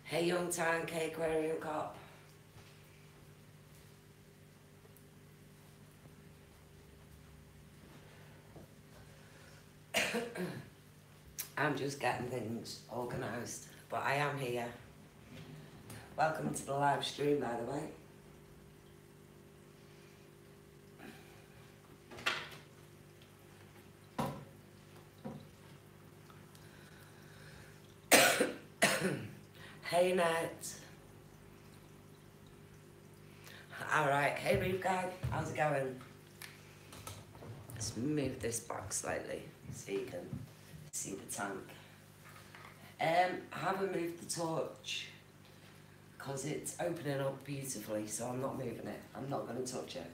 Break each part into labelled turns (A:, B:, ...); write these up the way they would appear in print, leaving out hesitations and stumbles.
A: Hey young tank, hey aquarium cop. I'm just getting things organised, but I am here. Welcome to the live stream, by the way. Hey Nat. Alright, hey Reef Guy, how's it going? Let's move this back slightly so you can see the tank. I haven't moved the torch because it's opening up beautifully, so I'm not moving it. I'm not going to touch it.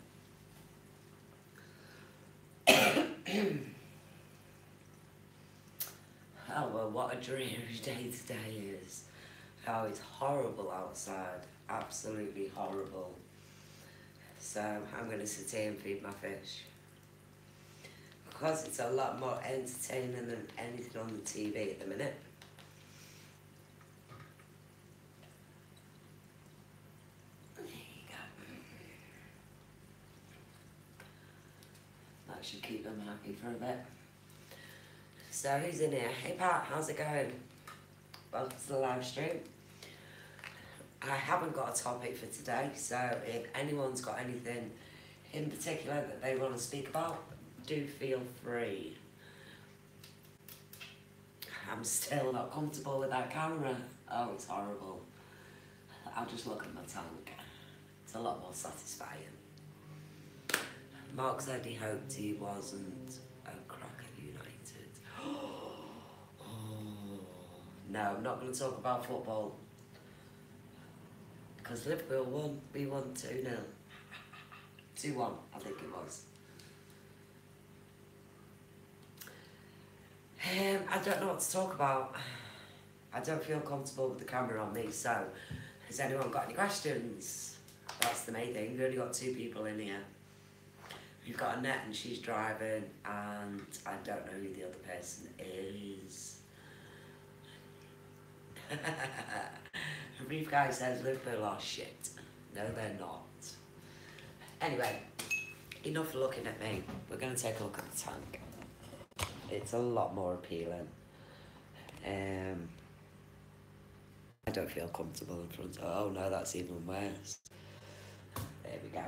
A: Oh well, what a dreary day today is. Oh, it's horrible outside. Absolutely horrible. So I'm going to sit here and feed my fish. Because it's a lot more entertaining than anything on the TV at the minute. There you go. That should keep them happy for a bit. So who's in here? Hey Pat, how's it going? Welcome to the live stream. I haven't got a topic for today, so if anyone's got anything in particular that they want to speak about, do feel free. I'm still not comfortable with that camera. Oh, it's horrible. I'll just look at my tank. It's a lot more satisfying. Mark said he hoped he wasn't a crack at United. Oh, no, I'm not going to talk about football. Because Liverpool won. We won 2-0. 2-1, I think it was. I don't know what to talk about. I don't feel comfortable with the camera on me, so has anyone got any questions? That's the main thing. We've only got 2 people in here. We've got Annette and she's driving, and I don't know who the other person is. Reef Guy says Liverpool are shit. No, they're not. Anyway, enough looking at me. We're going to take a look at the tank. It's a lot more appealing. I don't feel comfortable in front of... Oh no, that's even worse. There we go.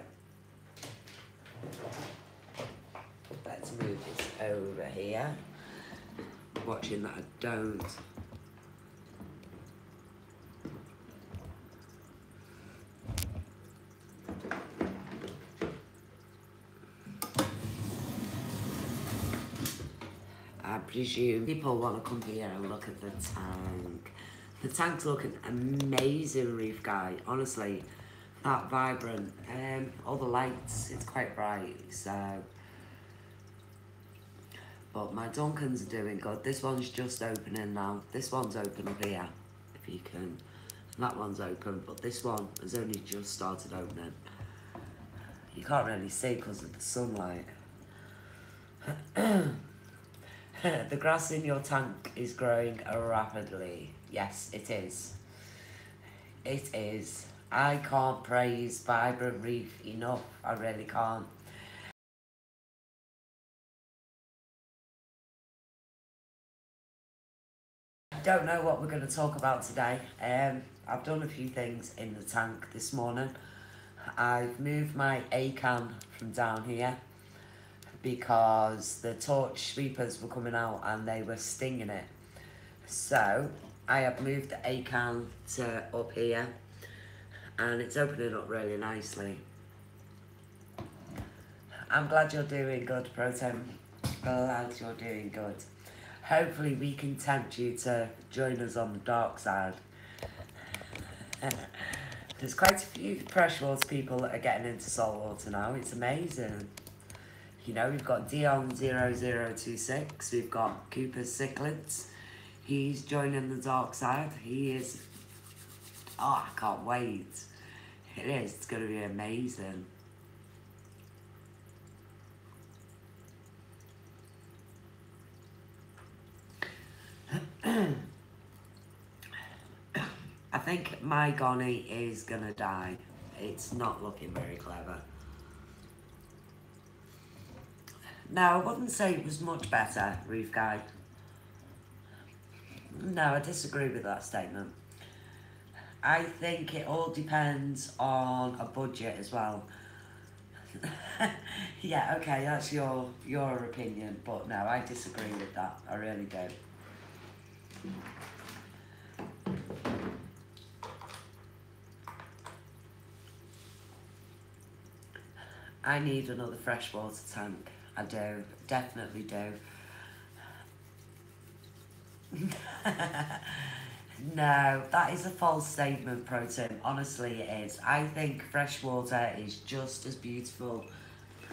A: Let's move this over here. Watching that I don't... I presume people want to come here and look at the tank. The tank's looking amazing, Reef Guy. Honestly, that vibrant. All the lights, it's quite bright, so... But my Duncans are doing good. This one's just opening now. This one's open up here, if you can. That one's open, but this one has only just started opening. You can't really see because of the sunlight. The grass in your tank is growing rapidly. Yes, it is. It is. I can't praise Vibrant Reef enough. I really can't. I don't know what we're going to talk about today. I've done a few things in the tank this morning. I've moved my A-can from down here because the torch sweepers were coming out and they were stinging it. So I have moved the A-can to up here and it's opening up really nicely. I'm glad you're doing good, Proton. Glad you're doing good. Hopefully we can tempt you to join us on the dark side. There's quite a few freshwater people that are getting into saltwater now. It's amazing. You know, we've got Dion0026, we've got Cooper's Cichlids. He's joining the dark side. He is... Oh, I can't wait. It is. It's going to be amazing. I think my Gonny is gonna die. It's not looking very clever. No, I wouldn't say it was much better, Reef Guy. No, I disagree with that statement. I think it all depends on a budget as well. Yeah, okay, that's your opinion, but no, I disagree with that. I really do. I need another freshwater tank. I do, definitely do. No, that is a false statement, Protein. Honestly, it is. I think freshwater is just as beautiful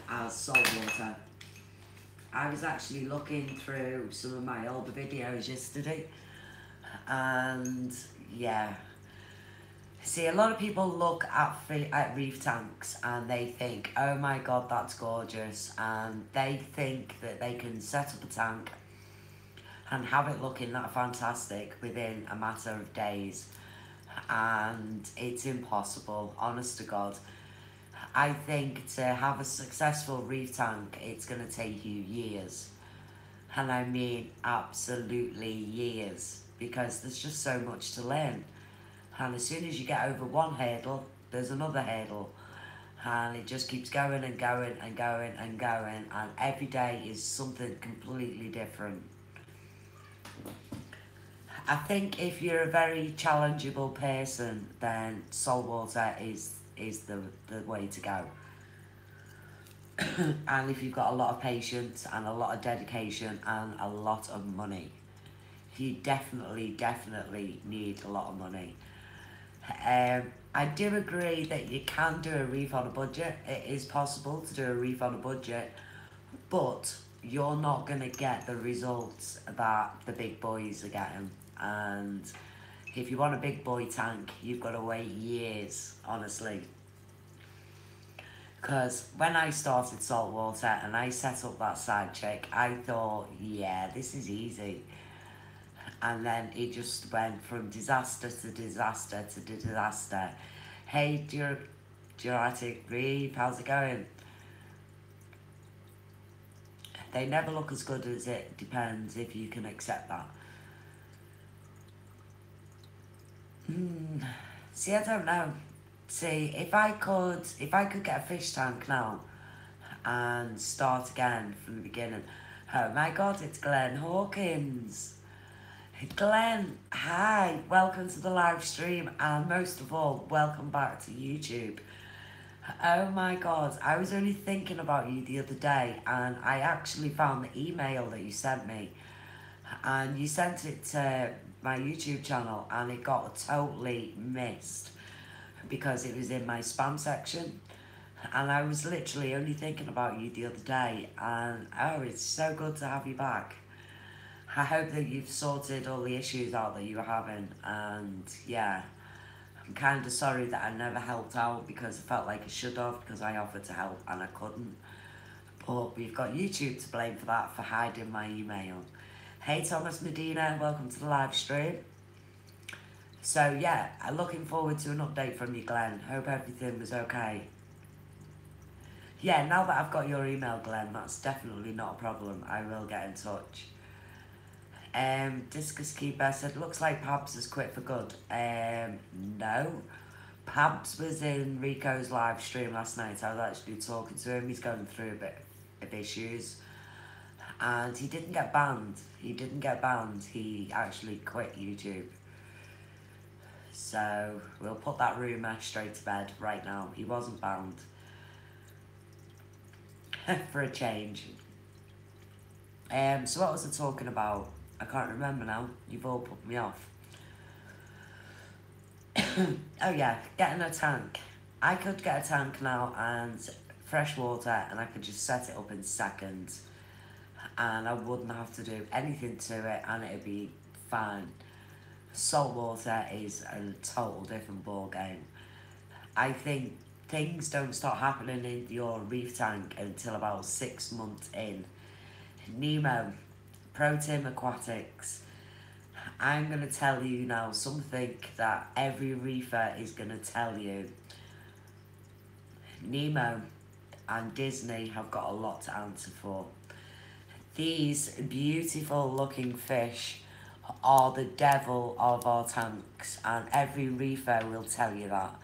A: as saltwater. I was actually looking through some of my older videos yesterday, and yeah. See, a lot of people look at reef tanks and they think, oh my god, that's gorgeous, and they think that they can set up a tank and have it looking that fantastic within a matter of days, and it's impossible, honest to God. I think to have a successful reef tank, it's going to take you years, and I mean absolutely years, because there's just so much to learn. And as soon as you get over one hurdle, there's another hurdle. And it just keeps going and going and going and going. And every day is something completely different. I think if you're a very challengeable person, then saltwater is the way to go. And if you've got a lot of patience and a lot of dedication and a lot of money, you definitely need a lot of money. I do agree that you can do a reef on a budget. It is possible to do a reef on a budget, but you're not going to get the results that the big boys are getting. And if you want a big boy tank, you've got to wait years, honestly. Because when I started saltwater and I set up that side chick, I thought, yeah, this is easy. And then it just went from disaster to disaster to disaster. Hey, Jurassic Reef, how's it going? They never look as good as it depends if you can accept that. See, I don't know. See, if I could get a fish tank now and start again from the beginning. Oh my God, it's Glen Hawkins. Glen, hi, welcome to the live stream, and most of all, welcome back to YouTube. Oh my God, I was only thinking about you the other day, and I actually found the email that you sent me, and you sent it to my YouTube channel, and it got totally missed because it was in my spam section, and I was literally only thinking about you the other day, and oh, it's so good to have you back. I hope that you've sorted all the issues out that you were having, and yeah, I'm kind of sorry that I never helped out because I felt like I should have, because I offered to help and I couldn't. But we've got YouTube to blame for that, for hiding my email. Hey Thomas Medina, welcome to the live stream. So yeah, I'm looking forward to an update from you, Glenn. Hope everything was okay. Yeah, now that I've got your email, Glenn, that's definitely not a problem. I will get in touch. Discus Keeper said, looks like Pabs has quit for good. No. Pabs was in Rico's live stream last night. I was actually talking to him. He's going through a bit of issues. And he didn't get banned. He actually quit YouTube. So we'll put that rumour straight to bed right now. He wasn't banned. For a change. So what was I talking about? I can't remember now. You've all put me off. Oh yeah, getting a tank. I could get a tank now and fresh water, and I could just set it up in seconds, and I wouldn't have to do anything to it, and it'd be fine. Salt water is a total different ball game. I think things don't start happening in your reef tank until about 6 months in. Nemo, Pro Team Aquatics, I'm going to tell you now something that every reefer is going to tell you. Nemo and Disney have got a lot to answer for. These beautiful looking fish are the devil of our tanks, and every reefer will tell you that.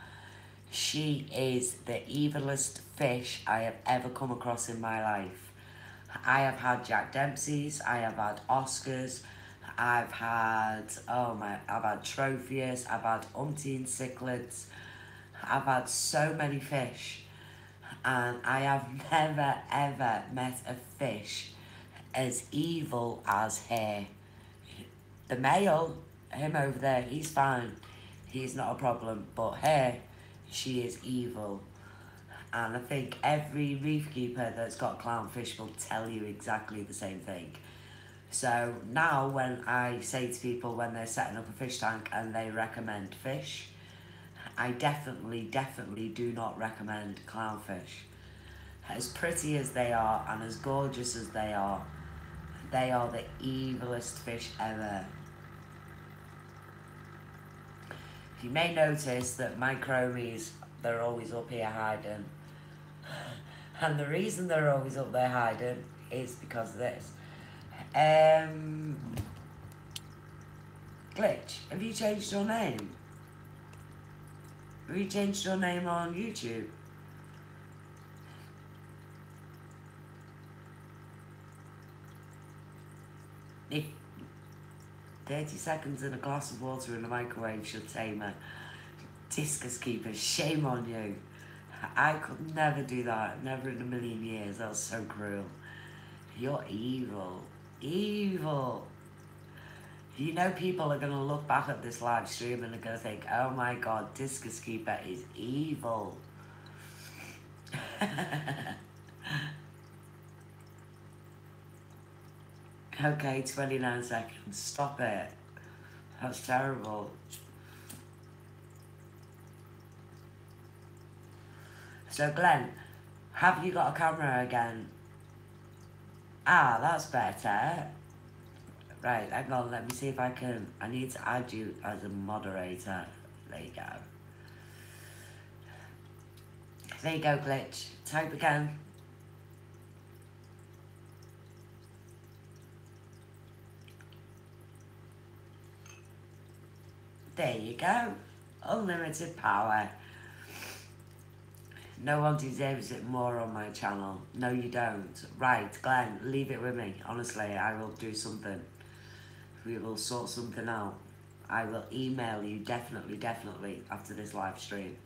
A: She is the evilest fish I have ever come across in my life. I have had Jack Dempsey's, I have had Oscars, I've had Trophius, I've had umpteen cichlids, I've had so many fish, and I have never ever met a fish as evil as her. The male, him over there, he's fine, he's not a problem, but her, she is evil. And I think every reef keeper that's got clownfish will tell you exactly the same thing. So now when I say to people when they're setting up a fish tank and they recommend fish, I definitely do not recommend clownfish. As pretty as they are and as gorgeous as they are the evilest fish ever. You may notice that my chromies, they're always up here hiding. And the reason they're always up there hiding is because of this. Glitch, have you changed your name? Have you changed your name on YouTube? If 30 seconds in a glass of water in the microwave should tame a discus keeper, shame on you. I could never do that, never in a million years. That was so cruel. You're evil, evil. You know people are going to look back at this live stream and they're going to think, oh my god, discus keeper is evil. Okay, 29 seconds, stop it. That's terrible. So Glenn, have you got a camera again? Ah, that's better. Right, hang on, let me see if I can, I need to add you as a moderator. There you go. There you go, Glitch. Type again. There you go. Unlimited power. No one deserves it more on my channel. No, you don't. Right, Glenn, leave it with me. Honestly, I will do something. We will sort something out. I will email you definitely after this live stream.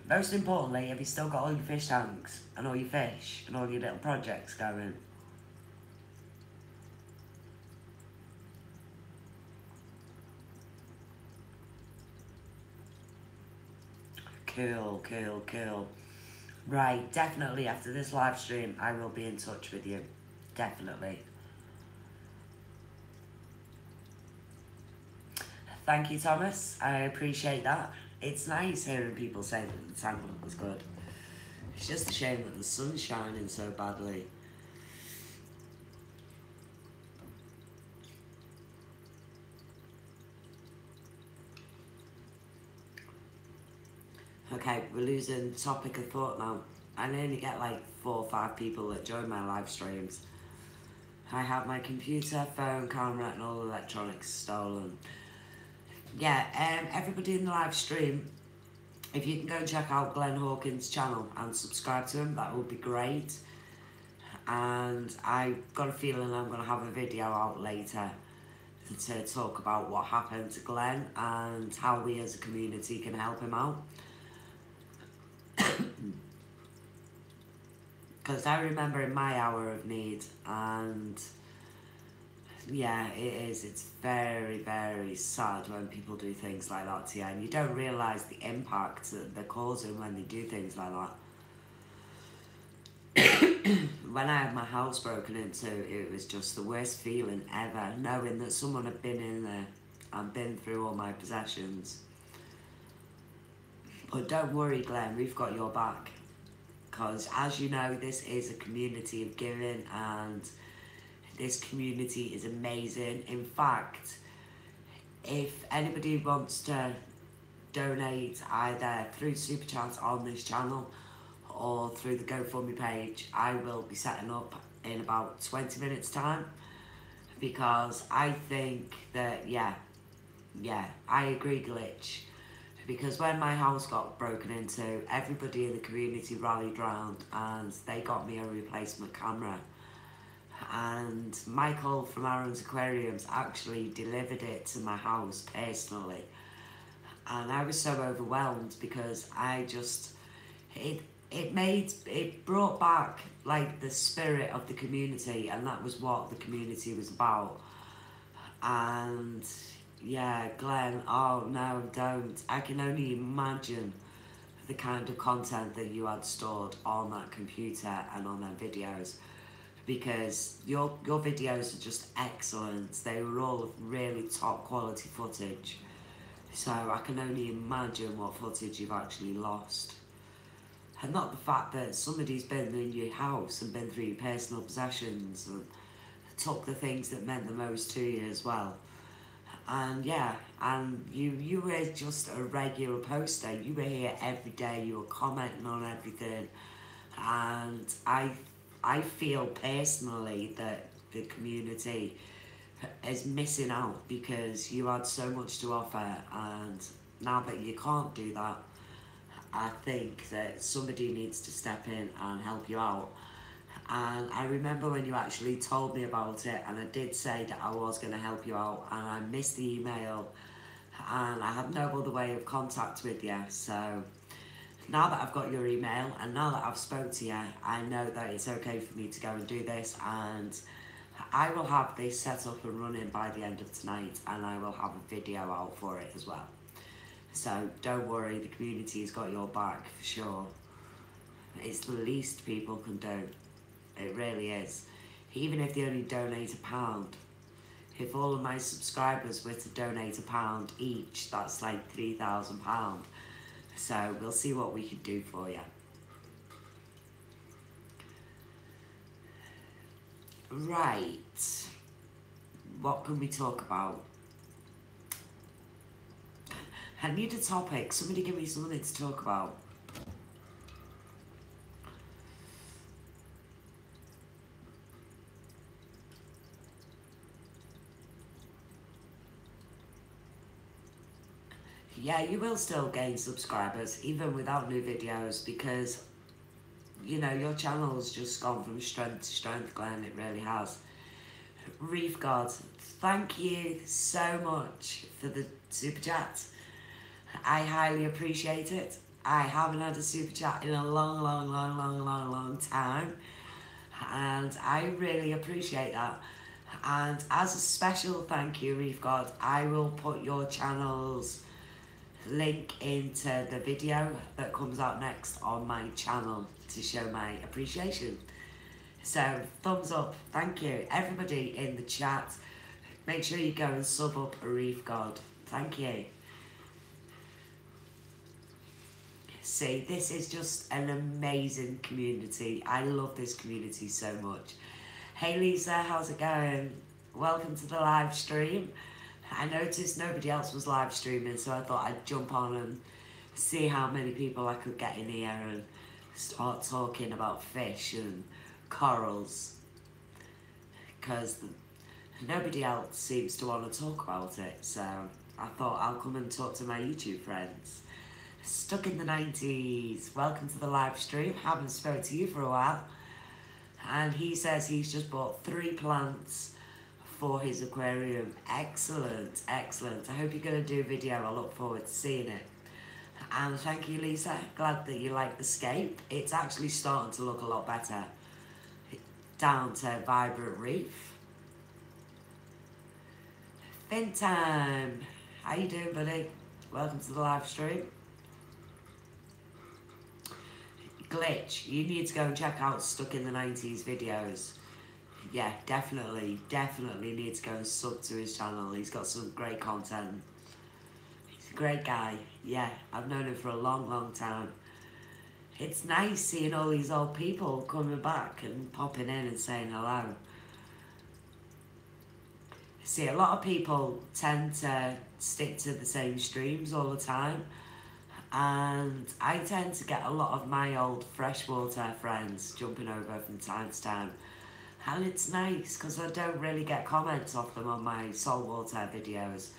A: Most importantly, have you still got all your fish tanks and all your fish and all your little projects going? Cool, cool, cool. Right, definitely after this live stream, I will be in touch with you. Definitely. Thank you, Thomas. I appreciate that. It's nice hearing people say that the tank was good. It's just a shame that the sun's shining so badly. Okay, we're losing topic of thought now. I only get like 4 or 5 people that join my live streams. I have my computer, phone, camera and all electronics stolen. Yeah, everybody in the live stream, if you can go and check out Glen Hawkins' channel and subscribe to him, that would be great. And I've got a feeling I'm going to have a video out later to talk about what happened to Glen and how we as a community can help him out. Because I remember in my hour of need, and yeah, it's very, very sad when people do things like that to you, and you don't realise the impact that they're causing when they do things like that. When I had my house broken into, it was just the worst feeling ever, knowing that someone had been in there and been through all my possessions. But don't worry, Glenn, we've got your back. Because as you know, this is a community of giving, and This community is amazing. In fact, if anybody wants to donate either through Super Chat on this channel or through the GoFundMe page, I will be setting up in about 20 minutes time, because I think that, I agree, Glitch, because when my house got broken into, everybody in the community rallied round and they got me a replacement camera, and Michael from Aaron's Aquariums actually delivered it to my house personally, and I was so overwhelmed because it brought back like the spirit of the community, and that was what the community was about. And yeah, Glenn, oh no, don't. I can only imagine the kind of content that you had stored on that computer and on their videos, because your videos are just excellent. They were all of really top quality footage, so I can only imagine what footage you've actually lost. And not the fact that somebody's been in your house and been through your personal possessions and took the things that meant the most to you as well. And yeah, and you were just a regular poster. You were here every day, you were commenting on everything. And I feel personally that the community is missing out because you had so much to offer, and now that you can't do that, I think that somebody needs to step in and help you out. And I remember when you actually told me about it, and I did say that I was going to help you out, and I missed the email and I had no other way of contact with you. So now that I've got your email and now that I've spoke to you, I know that it's okay for me to go and do this, and I will have this set up and running by the end of tonight, and I will have a video out for it as well. So don't worry, the community's got your back for sure. It's the least people can do. It really is. Even if they only donate £1. If all of my subscribers were to donate £1 each, that's like £3,000. So we'll see what we can do for you. Right. What can we talk about? I need a topic. Somebody give me something to talk about. Yeah, you will still gain subscribers even without new videos, because you know your channel's just gone from strength to strength, Glenn. It really has. Reef God, thank you so much for the super chat. I highly appreciate it. I haven't had a super chat in a long time, and I really appreciate that. And as a special thank you, Reef God, I will put your channel's link into the video that comes out next on my channel to show my appreciation. So thumbs up, thank you. Everybody in the chat, make sure you go and sub up a Reef God. Thank you. See, this is just an amazing community. I love this community so much. Hey Lisa, how's it going? Welcome to the live stream. I noticed nobody else was live streaming, so I thought I'd jump on and see how many people I could get in here and start talking about fish and corals, because nobody else seems to want to talk about it. So I thought I'll come and talk to my YouTube friends. Stuck in the 90s, welcome to the live stream. Haven't spoke to you for a while. And he says he's just bought 3 plants for his aquarium. Excellent, excellent. I hope you're going to do a video. I look forward to seeing it. And thank you, Lisa. Glad that you like the scape. It's actually starting to look a lot better. Down to Vibrant Reef. Fin time. How you doing, buddy? Welcome to the live stream. Glitch, you need to go and check out Stuck in the 90s videos. Yeah, definitely need to go and sub to his channel. He's got some great content. He's a great guy. Yeah, I've known him for a long time. It's nice seeing all these old people coming back and popping in and saying hello. See, a lot of people tend to stick to the same streams all the time, and I tend to get a lot of my old freshwater friends jumping over from time to time, and it's nice because I don't really get comments off them on my saltwater videos.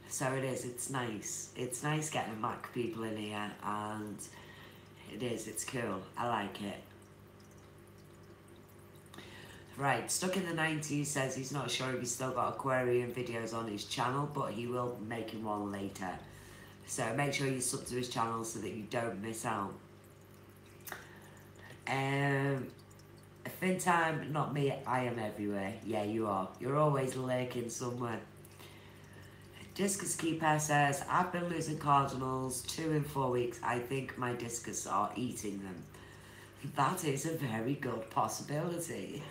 A: So it's nice. It's nice getting Mac people in here, and it's cool. I like it. Right, Stuck in the 90s says he's not sure if he's still got aquarium videos on his channel, but he will be making one later. So make sure you sub to his channel so that you don't miss out. Fin time, not me, I am everywhere. Yeah, you are. You're always lurking somewhere. Discus Keeper says, I've been losing cardinals 2 in 4 weeks. I think my discus are eating them. That is a very good possibility.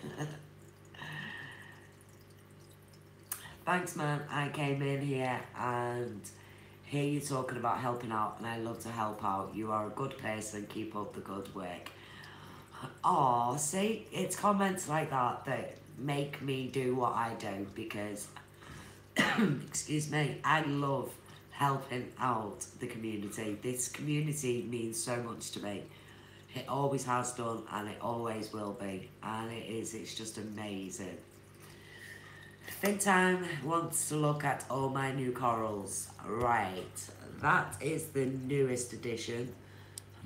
A: Thanks, man. I came in here and hear you talking about helping out, and I love to help out. You are a good person. Keep up the good work. Oh, see, it's comments like that that make me do what I do, because, excuse me, I love helping out the community. This community means so much to me. It always has done, and it always will be, and it's just amazing. Fin Time wants to look at all my new corals. Right, that is the newest edition,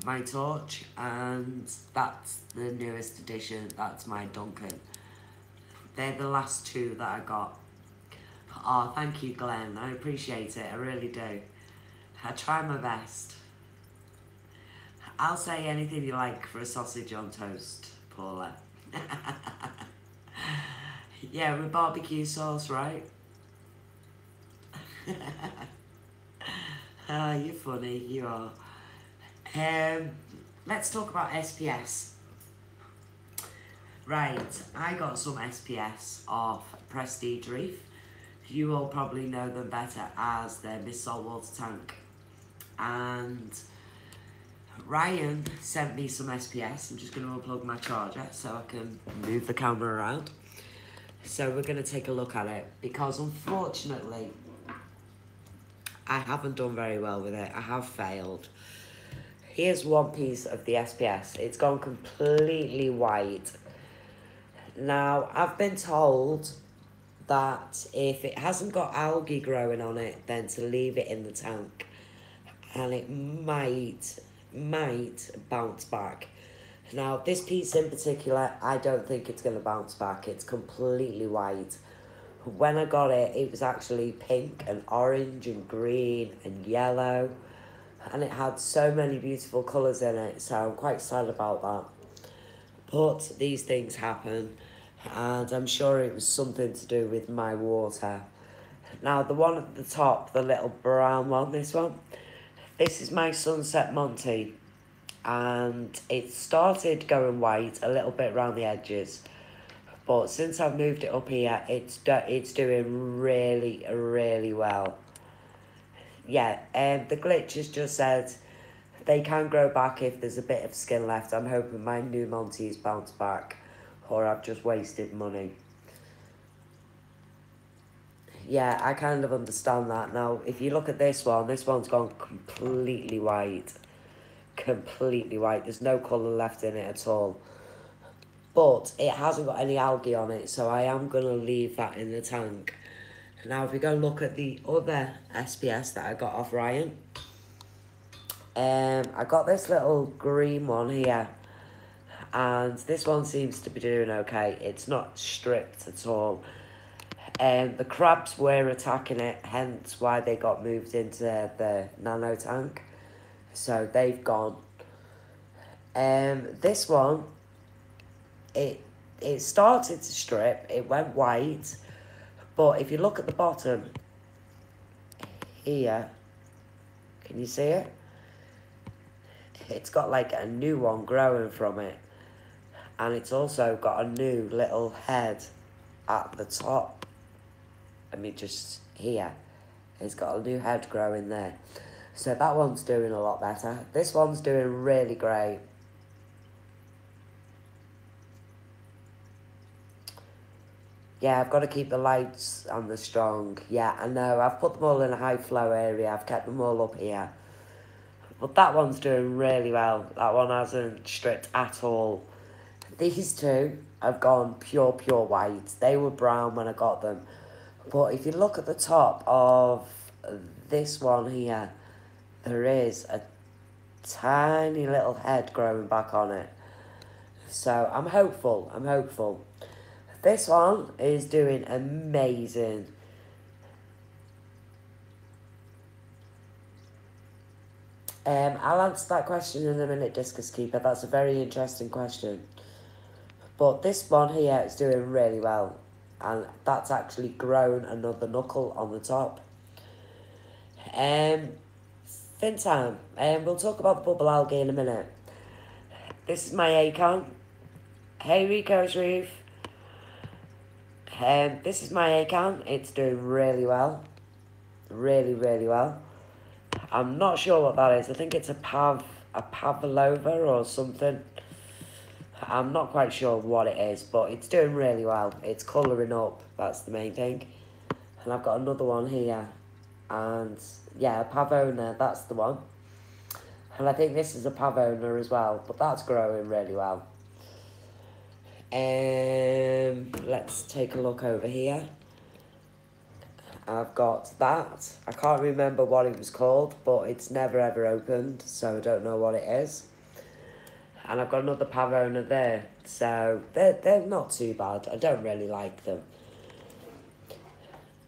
A: my torch, and that's the newest edition, that's my Duncan. They're the last 2 that I got. Oh, thank you, Glenn, I appreciate it, I really do. I try my best. I'll say anything you like for a sausage on toast, Paula. Yeah, with barbecue sauce, right? Oh, you're funny, you are. Let's talk about SPS. Right, I got some SPS off Prestige Reef. You all probably know them better as their Miss Saltwater tank. And Ryan sent me some SPS. I'm just going to unplug my charger so I can move the camera around. So we're going to take a look at it, because unfortunately I haven't done very well with it. I have failed. Here's one piece of the SPS. It's gone completely white. Now, I've been told that if it hasn't got algae growing on it, then to leave it in the tank, and it might bounce back. Now, this piece in particular, I don't think it's going to bounce back. It's completely white. When I got it, it was actually pink and orange and green and yellow, and it had so many beautiful colours in it, so I'm quite sad about that. But these things happen, and I'm sure it was something to do with my water. Now, the one at the top, the little brown one, this is my Sunset Monty, and it started going white a little bit around the edges, but since I've moved it up here, it's doing really, really well. Yeah, the glitch has just said they can grow back if there's a bit of skin left. I'm hoping my new Monty's bounce back, or I've just wasted money. Yeah, I kind of understand that. Now, if you look at this one's gone completely white. Completely white. There's no colour left in it at all. But it hasn't got any algae on it, so I am going to leave that in the tank. Now, if we go look at the other SPS that I got off Ryan, I got this little green one here, and this one seems to be doing okay. It's not stripped at all. The crabs were attacking it, hence why they got moved into the nano tank. So they've gone. This one, it started to strip, it went white, but if you look at the bottom here, can you see it? It's got like a new one growing from it, and it's also got a new little head at the top. I mean, just here, it's got a new head growing there. So that one's doing a lot better. This one's doing really great. Yeah, I've got to keep the lights on the strong. Yeah, I know. I've put them all in a high flow area. I've kept them all up here. But that one's doing really well. That one hasn't stripped at all. These two have gone pure white. They were brown when I got them. But if you look at the top of this one here, there is a tiny little head growing back on it. So I'm hopeful. This one is doing amazing. I'll answer that question in a minute, Discus Keeper. That's a very interesting question. But this one here is doing really well. And that's actually grown another knuckle on the top. Fin time. We'll talk about the bubble algae in a minute. This is my acorn. Hey Rico's Roof. This is my acorn. It's doing really well. Really well. I'm not sure what that is. I think it's a pavlova or something. I'm not quite sure what it is, but it's doing really well. It's colouring up. That's the main thing. And I've got another one here. And yeah, a pavona, that's the one. And I think this is a pavona as well, but that's growing really well. Let's take a look over here. I've got that. I can't remember what it was called, but it's never ever opened, so I don't know what it is. And I've got another pavona there, so they're not too bad. I don't really like them.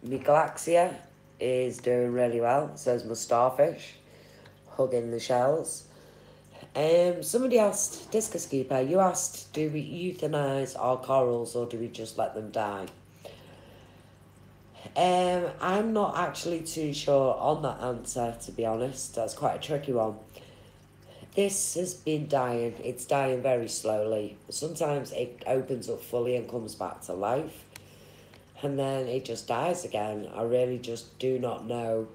A: My galaxia is doing really well. So is my starfish, hugging the shells. Somebody asked, Discus Keeper, you asked, do we euthanize our corals or do we just let them die? I'm not actually too sure on that answer, to be honest. That's quite a tricky one. This has been dying. It's dying very slowly. Sometimes it opens up fully and comes back to life. And then it just dies again. I really just do not know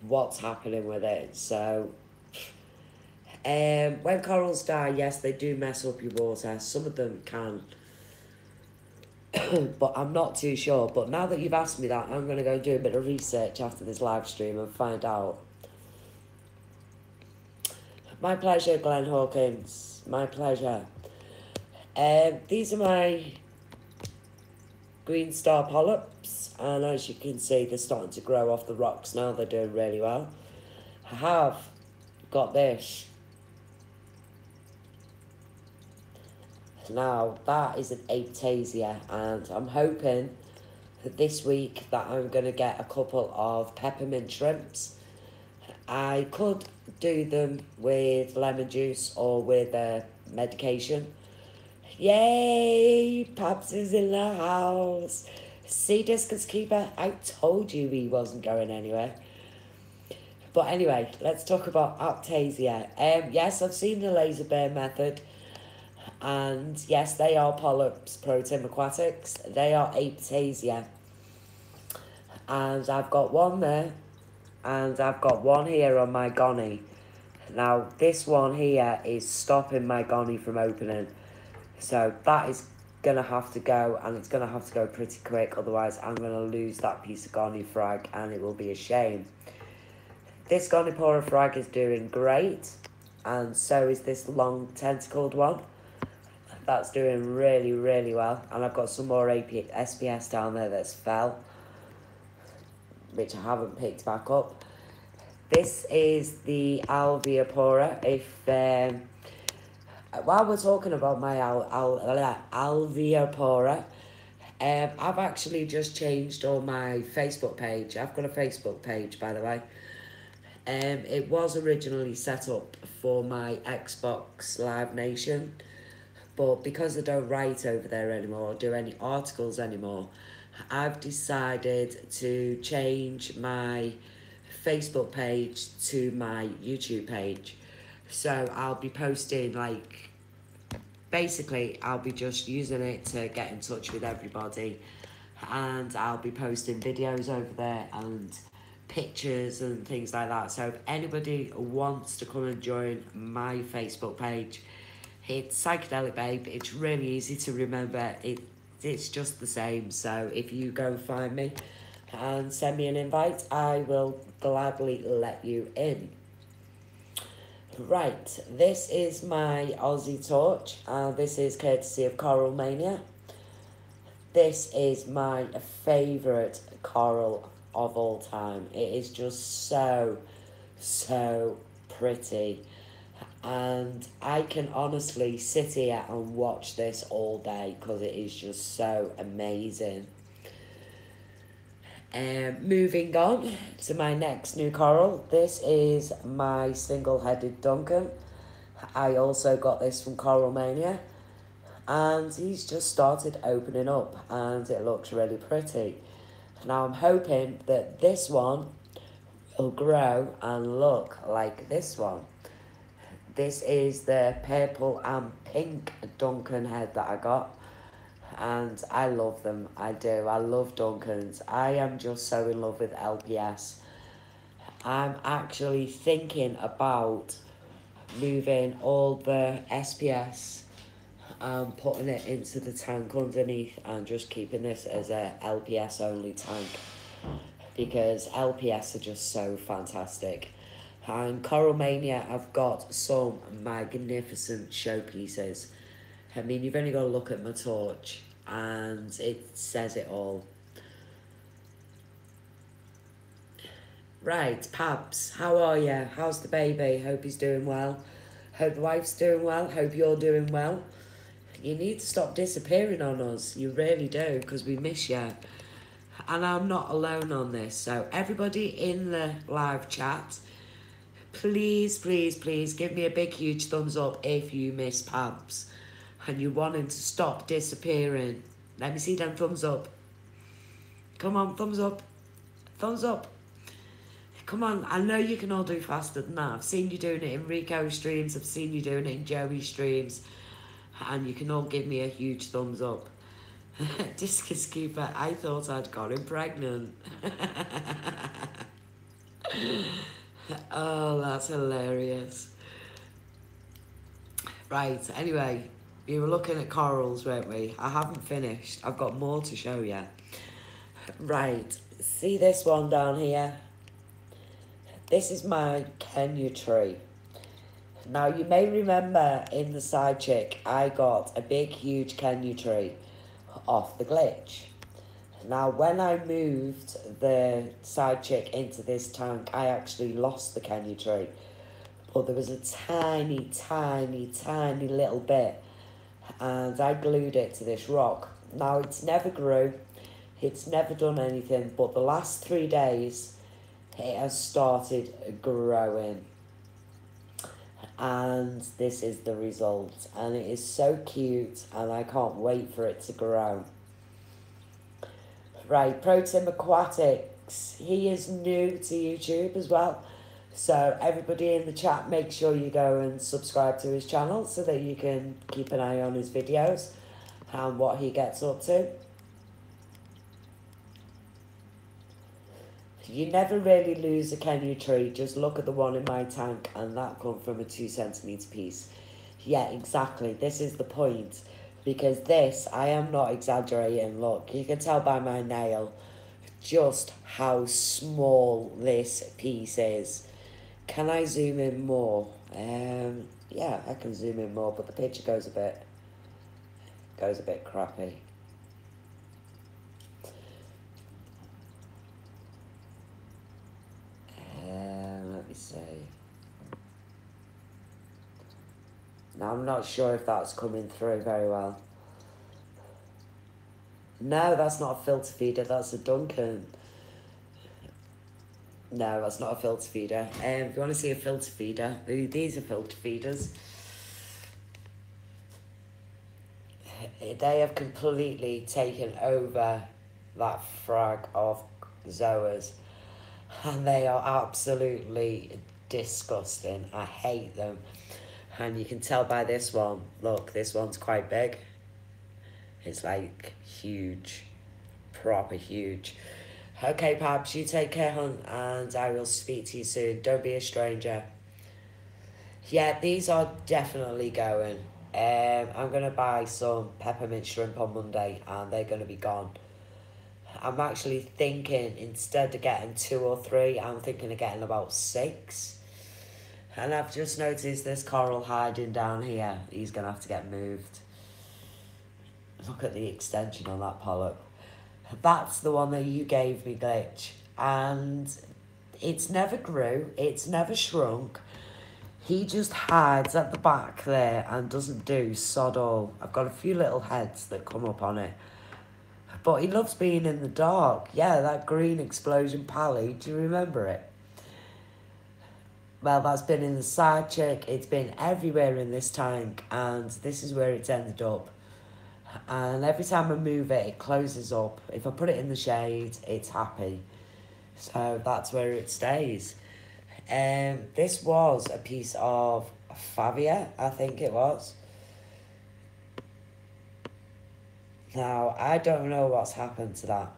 A: what's happening with it. So, when corals die, yes, they do mess up your water. Some of them can. But I'm not too sure. But now that you've asked me that, I'm going to go do a bit of research after this live stream and find out. My pleasure, Glen Hawkins. My pleasure. These are my green star polyps. And as you can see, they're starting to grow off the rocks now. They're doing really well. I have got this. Now, that is an Aptasia, and I'm hoping that this week that I'm going to get a couple of peppermint shrimps. I could do them with lemon juice or with medication. Yay! Paps is in the house. See, Discus Keeper, I told you he wasn't going anywhere. But anyway, let's talk about Aptasia. Yes, I've seen the laser bear method. And yes, they are polyps, protein aquatics. They are Aptasia. And I've got one there. And I've got one here on my gonny. Now, this one here is stopping my gonny from opening. So that is going to have to go, and it's going to have to go pretty quick. Otherwise, I'm going to lose that piece of gonny frag, and it will be a shame. This gonipora frag is doing great. And so is this long tentacled one. That's doing really well. And I've got some more SPS down there that's fell, which I haven't picked back up. This is the alveopora. While we're talking about my alveopora, I've actually just changed on my Facebook page. I've got a Facebook page, by the way. It was originally set up for my Xbox Live Nation, but because I don't write over there anymore, or do any articles anymore, I've decided to change my Facebook page to my YouTube page. So I'll be posting, like, basically I'll be just using it to get in touch with everybody, and I'll be posting videos over there and pictures and things like that. So if anybody wants to come and join my Facebook page, it's Psychedelic Babe. It's really easy to remember. it's just the same. So if you go and find me and send me an invite, I will gladly let you in. Right, this is my Aussie torch. This is courtesy of Coral Mania. This is my favourite coral of all time. It is just so pretty. And I can honestly sit here and watch this all day because it is just so amazing. Moving on to my next new coral. This is my single-headed Duncan. I also got this from Coral Mania. And he's just started opening up and it looks really pretty. Now I'm hoping that this one will grow and look like this one. This is the purple and pink Duncan head that I got. And I love them, I do. I love Duncans. I am just so in love with LPS. I'm actually thinking about moving all the SPS and putting it into the tank underneath and just keeping this as a LPS only tank. Because LPS are just so fantastic. And Coral Mania, I've got some magnificent showpieces. I mean, you've only got to look at my torch and it says it all. Right, Pabs, how are you? How's the baby? Hope he's doing well. Hope the wife's doing well. Hope you're doing well. You need to stop disappearing on us. You really do, because we miss you. And I'm not alone on this. So everybody in the live chat, please give me a big, huge thumbs up if you miss Pabs and you want him to stop disappearing. Let me see them thumbs up. Come on, thumbs up. Thumbs up. Come on, I know you can all do faster than that. I've seen you doing it in Rico streams. I've seen you doing it in Joey streams. And you can all give me a huge thumbs up. Discus Keeper, I thought I'd got him pregnant. Oh, that's hilarious. Right, anyway, we were looking at corals, weren't we? I haven't finished. I've got more to show you. Right, see this one down here? This is my Kenya tree. Now, you may remember in the side chick, I got a big, huge Kenya tree off the glitch. Now, when I moved the side chick into this tank, I actually lost the Kenya tree. But there was a tiny little bit. And I glued it to this rock. Now, it's never grew. It's never done anything. But the last 3 days, it has started growing. And this is the result. And it is so cute. And I can't wait for it to grow. Right, Protein Aquatics. He is new to YouTube as well. So everybody in the chat, make sure you go and subscribe to his channel so that you can keep an eye on his videos and what he gets up to. You never really lose a Kenya tree. Just look at the one in my tank and that come from a 2 centimetre piece. Yeah, exactly. This is the point. Because this, I am not exaggerating. Look, you can tell by my nail just how small this piece is. Can I zoom in more? Yeah, I can zoom in more, but the picture goes a bit crappy. Let me see. Now, I'm not sure if that's coming through very well. No, that's not a filter feeder, that's a Duncan. No, that's not a filter feeder. If you want to see a filter feeder, these are filter feeders. They have completely taken over that frag of zoas. And they are absolutely disgusting. I hate them. And you can tell by this one. Look, this one's quite big. It's like huge. Proper huge. Okay, Pabs, you take care, hon, and I will speak to you soon. Don't be a stranger. Yeah, these are definitely going. I'm going to buy some peppermint shrimp on Monday and they're going to be gone. I'm actually thinking, instead of getting 2 or 3, I'm thinking of getting about 6. And I've just noticed this coral hiding down here. He's going to have to get moved. Look at the extension on that polyp. That's the one that you gave me, Glitch. And it's never grew, it's never shrunk. He just hides at the back there and doesn't do sod all. I've got a few little heads that come up on it. But he loves being in the dark. Yeah, that green explosion pally, do you remember it? Well, that's been in the side check. It's been everywhere in this tank, and this is where it's ended up. And every time I move it, it closes up. If I put it in the shade, it's happy. So that's where it stays. This was a piece of Favia, I think it was. Now, I don't know what's happened to that.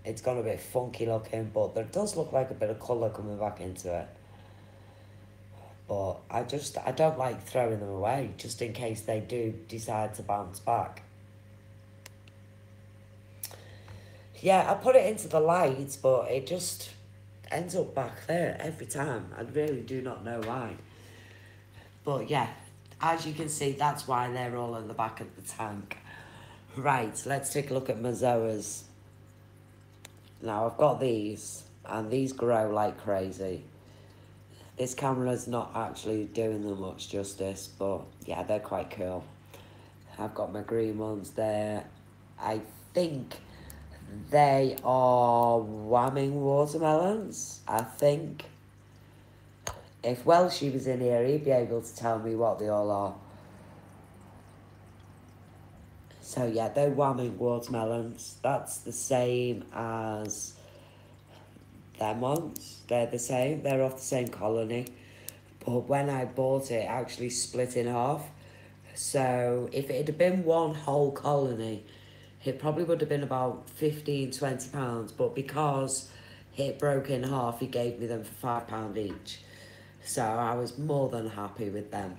A: It's gone a bit funky looking, but there does look like a bit of colour coming back into it. But I don't like throwing them away, just in case they do decide to bounce back. Yeah, I put it into the lights, but it just ends up back there every time. I really do not know why. But yeah, as you can see, that's why they're all in the back of the tank. Right, let's take a look at my zoas. Now, I've got these, and these grow like crazy. This camera's not actually doing them much justice, but yeah, they're quite cool. I've got my green ones there. I think they are whamming watermelons, I think. If Welshie was in here, he'd be able to tell me what they all are. So yeah, they're whamming watermelons. That's the same as them ones. They're the same. They're off the same colony. But when I bought it, it actually split in half. So if it had been one whole colony, it probably would have been about £15–20. But because it broke in half, he gave me them for £5 each. So I was more than happy with them.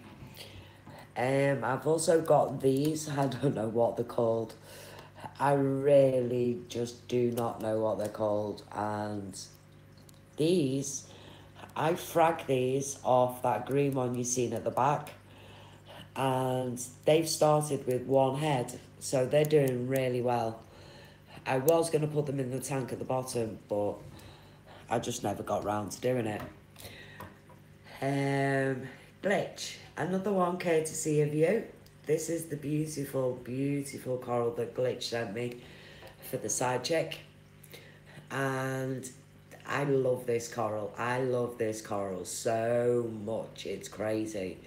A: I've also got these. I don't know what they're called. I really just do not know what they're called. And these, I fragged these off that green one you've seen at the back. And they've started with one head. So they're doing really well. I was going to put them in the tank at the bottom, but I just never got round to doing it. Glitch, another one courtesy of you. This is the beautiful, beautiful coral that Glitch sent me for the side check. And I love this coral. I love this coral so much. It's crazy.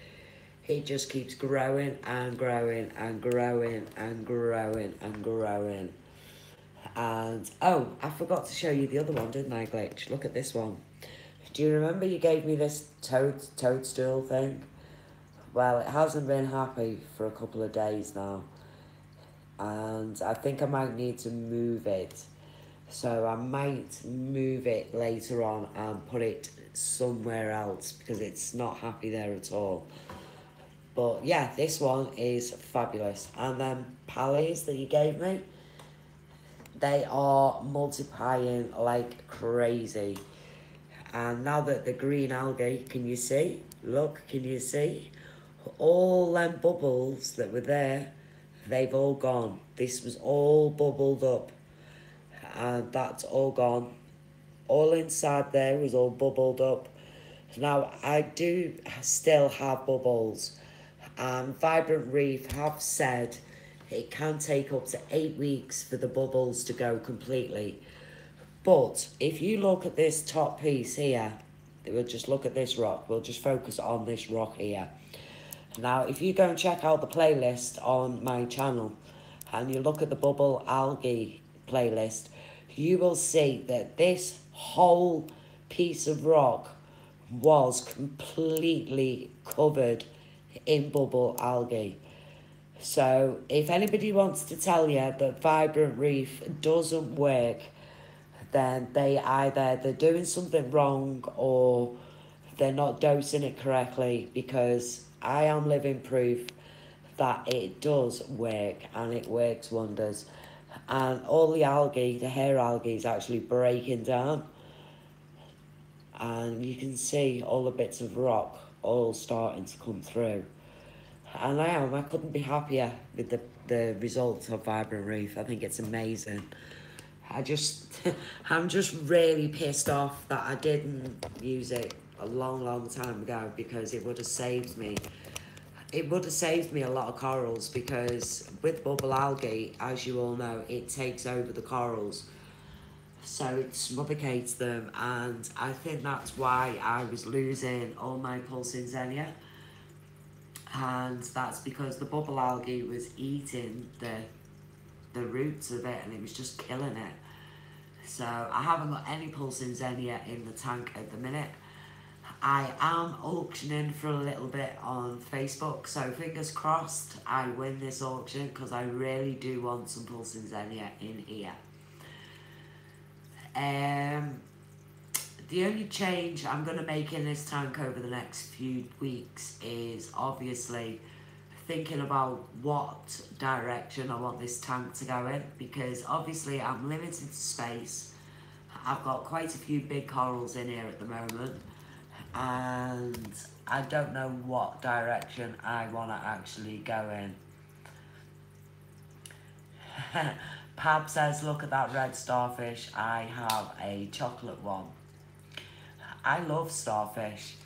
A: It just keeps growing and growing and growing and growing and growing. And, oh, I forgot to show you the other one, didn't I, Glitch? Look at this one. Do you remember you gave me this toadstool thing? Well, it hasn't been happy for a couple of days now. And I think I might need to move it. So I might move it later on and put it somewhere else because it's not happy there at all. But yeah, this one is fabulous. And then pallies that you gave me, they are multiplying like crazy. And now that the green algae, can you see? Look, can you see? All them bubbles that were there, they've all gone. This was all bubbled up. And that's all gone. All inside there was all bubbled up. Now, I do still have bubbles. And Vibrant Reef have said it can take up to 8 weeks for the bubbles to go completely. But if you look at this top piece here, we'll just look at this rock. We'll just focus on this rock here. Now, if you go and check out the playlist on my channel and you look at the bubble algae playlist, you will see that this whole piece of rock was completely covered in bubble algae. So if anybody wants to tell you that Vibrant Reef doesn't work, then they're doing something wrong or they're not dosing it correctly, because I am living proof that it does work, and it works wonders. And all the algae, the hair algae, is actually breaking down, and you can see all the bits of rock all starting to come through. And I couldn't be happier with the results of Vibrant Reef. I think it's amazing. I'm just really pissed off that I didn't use it a long time ago, because it would have saved me. It would have saved me a lot of corals, because with bubble algae, as you all know, it takes over the corals. So it suffocates them, and I think that's why I was losing all my pulsing xenia. And that's because the bubble algae was eating the roots of it, and it was just killing it. So I haven't got any pulsing xenia in the tank at the minute. I am auctioning for a little bit on Facebook, so fingers crossed I win this auction, because I really do want some pulsing xenia in here. The only change I'm going to make in this tank over the next few weeks is obviously thinking about what direction I want this tank to go in, because obviously I'm limited to space. I've got quite a few big corals in here at the moment, and I don't know what direction I want to actually go in. Pab says, look at that red starfish. I have a chocolate one. I love starfish.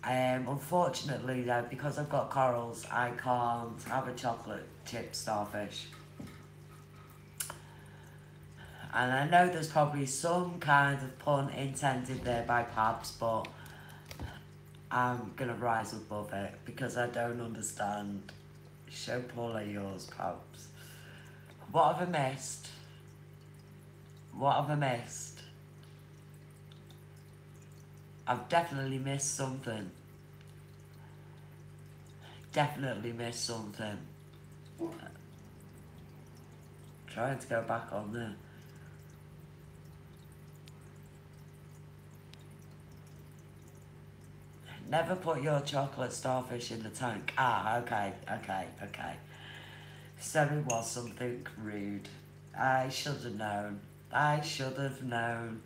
A: Unfortunately though, because I've got corals, I can't have a chocolate chip starfish. And I know there's probably some kind of pun intended there by Pabs, but I'm gonna rise above it, because I don't understand. Show Paula yours, Pabs. What have I missed? What have I missed? I've definitely missed something. Definitely missed something. Trying to go back on there. Never put your chocolate starfish in the tank. Ah, okay. So it was something rude. I should have known. I should have known.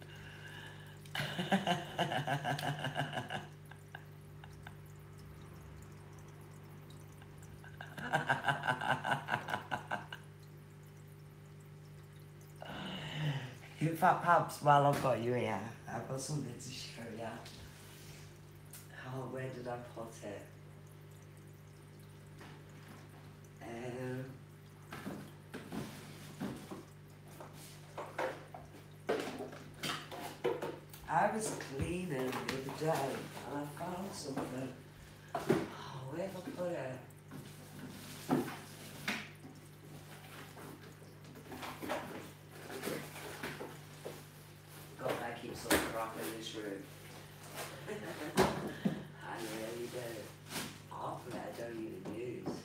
A: In fact, perhaps while I've got you here, I've got something to show you. Oh, where did I put it? I was cleaning the other day and I found something. Oh, where have I put it? God, I keep some crap in this room. I really do. Half of it I don't even use.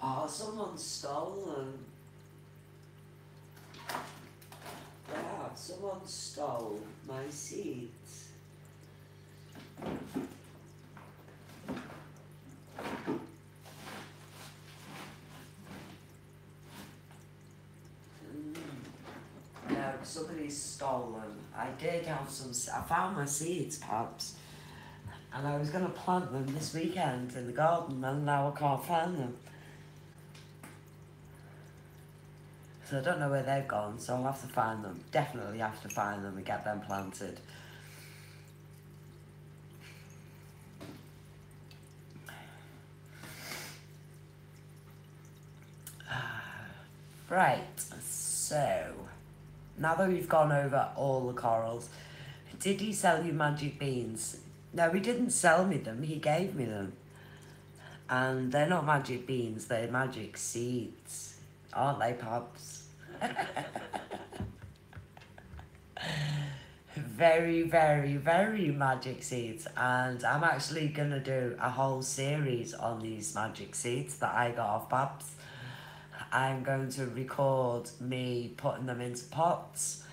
A: Oh, someone stole them. Yeah, someone stole my seeds. No, somebody's stolen. I did have some. I found my seeds, perhaps, and I was going to plant them this weekend in the garden, and now I can't find them. So I don't know where they've gone, so I'll have to find them. Definitely have to find them and get them planted. Right, so now that we've gone over all the corals, did he sell you magic beans? No, he didn't sell me them, he gave me them. And they're not magic beans, they're magic seeds. Aren't they, Pops? Very, very, very magic seeds. And I'm actually going to do a whole series on these magic seeds that I got off Pops. I'm going to record me putting them into pots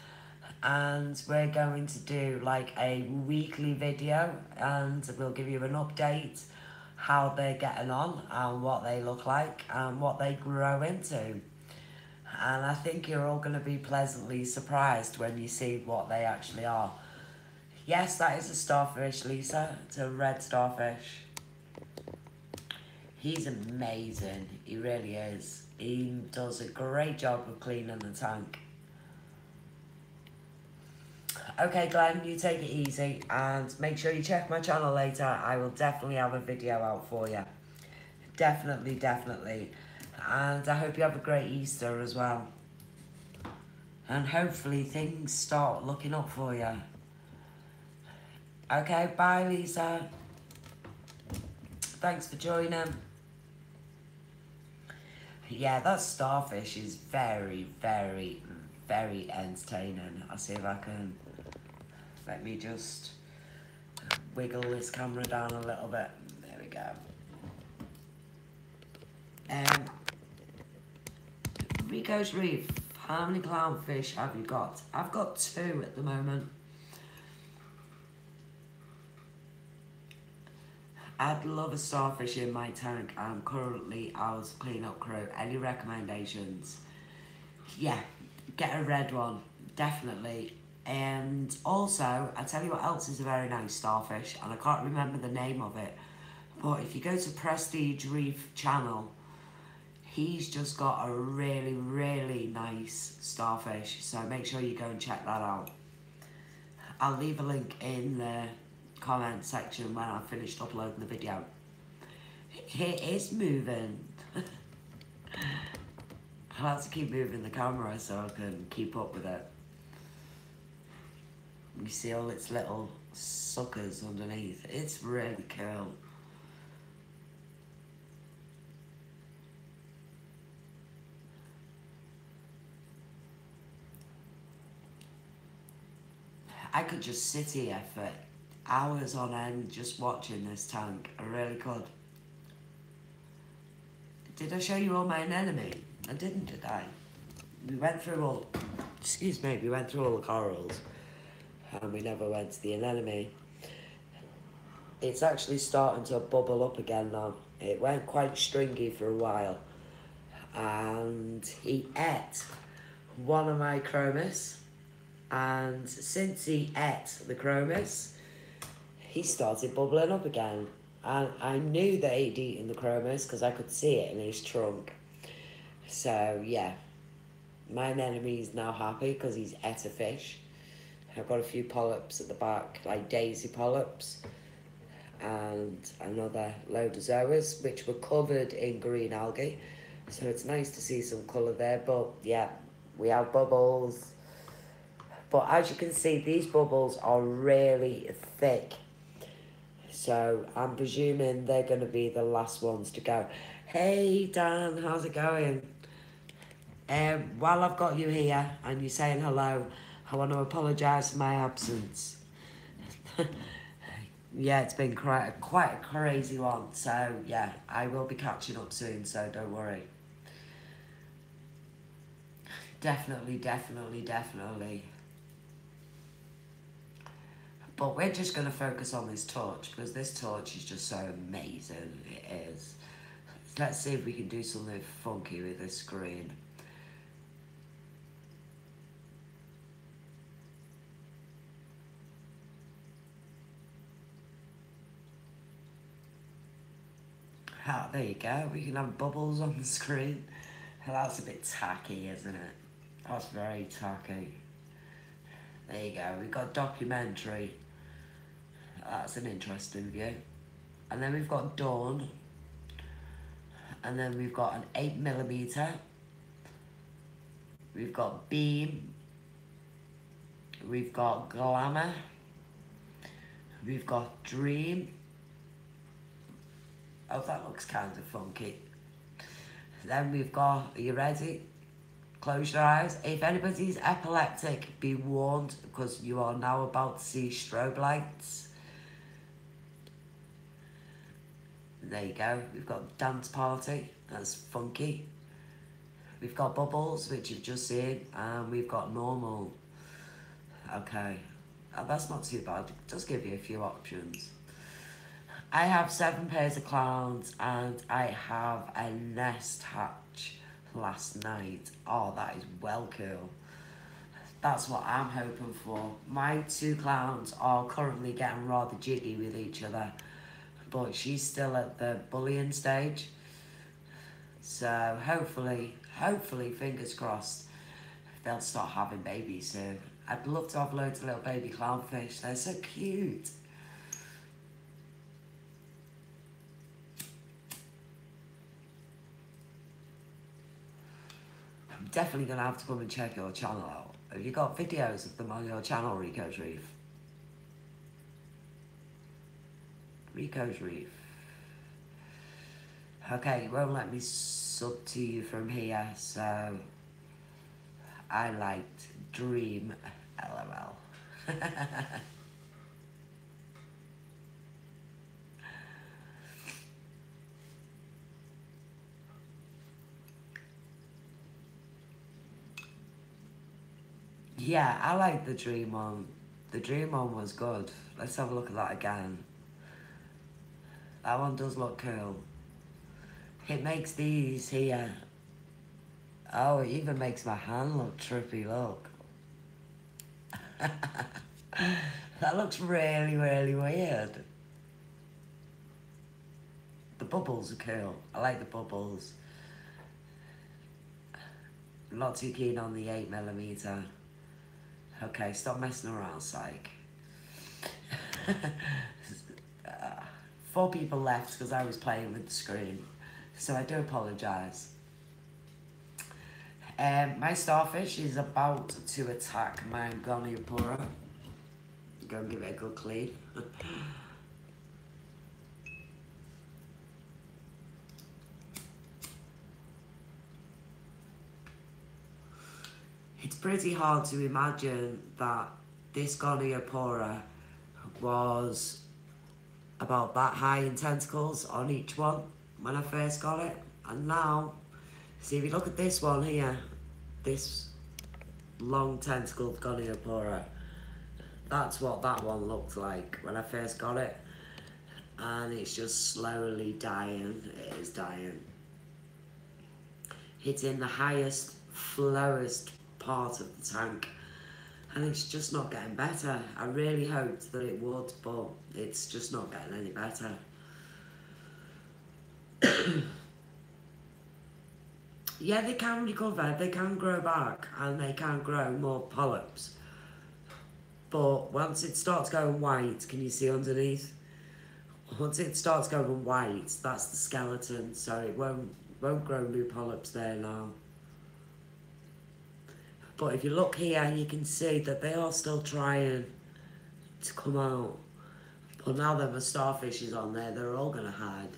A: and we're going to do like a weekly video, and we'll give you an update how they're getting on and what they look like and what they grow into. And I think you're all going to be pleasantly surprised when you see what they actually are. Yes, that is a starfish, Lisa. It's a red starfish. He's amazing. He really is. He does a great job of cleaning the tank. Okay, Glenn, you take it easy and make sure you check my channel later. I will definitely have a video out for you. Definitely, definitely. And I hope you have a great Easter as well. And hopefully things start looking up for you. Okay, bye, Lisa. Thanks for joining. Yeah, that starfish is very, very, very entertaining. I'll see if I can... Let me just wiggle this camera down a little bit. There we go. Rico's Reef, how many clownfish have you got? I've got 2 at the moment. I'd love a starfish in my tank. I'm currently out of clean-up crew. Any recommendations? Yeah, get a red one, definitely. And also, I tell you what else is a very nice starfish, and I can't remember the name of it, but if you go to Prestige Reef channel, he's just got a really, really nice starfish, so make sure you go and check that out. I'll leave a link in the comment section when I've finished uploading the video. It is moving. I'll have to keep moving the camera so I can keep up with it. You see all its little suckers underneath. It's really cool. I could just sit here for hours on end just watching this tank. I really could. Did I show you all my anemone? I didn't, did I? We went through all... Excuse me, we went through all the corals. And we never went to the anemone. It's actually starting to bubble up again now. It went quite stringy for a while. And he ate one of my chromis. And since he ate the chromis, he started bubbling up again. And I knew that he'd eaten the chromis because I could see it in his trunk. So, yeah. My anemone's now happy because he's ate a fish. I've got a few polyps at the back, like daisy polyps, and another load of zoas, which were covered in green algae. So it's nice to see some colour there, but yeah, we have bubbles. But as you can see, these bubbles are really thick. So I'm presuming they're going to be the last ones to go. Hey Dan, how's it going? While I've got you here and you're saying hello, I want to apologise for my absence. Yeah, it's been quite a crazy one. So, yeah, I will be catching up soon, so don't worry. Definitely, definitely, definitely. But we're just going to focus on this torch, because this torch is just so amazing. It is. Let's see if we can do something funky with this screen. Oh, there you go. We can have bubbles on the screen. That's a bit tacky, isn't it? That's very tacky. There you go. We've got documentary. That's an interesting view. And then we've got Dawn. And then we've got an 8mm. We've got Beam. We've got Glamour. We've got Dream. Oh, that looks kind of funky. Then we've got, are you ready? Close your eyes. If anybody's epileptic, be warned, because you are now about to see strobe lights. There you go. We've got Dance Party. That's funky. We've got Bubbles, which you've just seen. And we've got Normal. Okay, that's not too bad. It does give you a few options. I have 7 pairs of clowns and I have a nest hatch last night. Oh, that is well cool. That's what I'm hoping for. My 2 clowns are currently getting rather jiggy with each other, but she's still at the bullying stage. So hopefully, fingers crossed, they'll start having babies soon. I'd love to have loads of little baby clownfish. They're so cute. I'm definitely going to have to come and check your channel out. Have you got videos of them on your channel, Rico's Reef? Rico's Reef. Okay, it won't let me sub to you from here, so I liked Dream LOL. Yeah, I like the Dream one. The Dream one was good. Let's have a look at that again. That one does look cool. It makes these here. Oh, it even makes my hand look trippy, look. That looks really, really weird. The bubbles are cool. I like the bubbles. I'm not too keen on the 8mm. Okay, stop messing around, psych. 4 people left because I was playing with the screen, so I do apologise. My starfish is about to attack my Goniopora. Go and give it a good clean. It's pretty hard to imagine that this Goniopora was about that high in tentacles on each one when I first got it. And now, see, if you look at this one here, this long tentacled Goniopora, that's what that one looked like when I first got it. And it's just slowly dying. It is dying. It's in the highest, flowest part of the tank, and it's just not getting better. I really hoped that it would, but it's just not getting any better. Yeah, they can recover, they can grow back, and they can grow more polyps. But once it starts going white, can you see underneath? Once it starts going white, that's the skeleton, so it won't grow new polyps there now. But if you look here, you can see that they are still trying to come out. But now that the starfish is on there, they're all going to hide.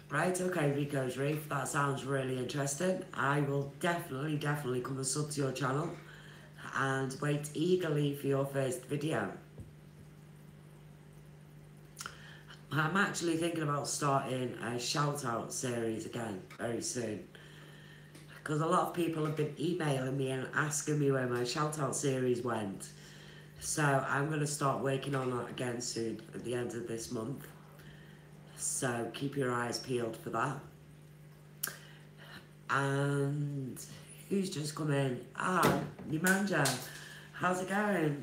A: Right, okay, Rico's Reef, that sounds really interesting. I will definitely come and sub to your channel and wait eagerly for your first video. I'm actually thinking about starting a shout-out series again very soon, because a lot of people have been emailing me and asking me where my shout-out series went. So I'm going to start working on that again soon at the end of this month. So keep your eyes peeled for that. And who's just come in? Ah, Nimanja. How's it going?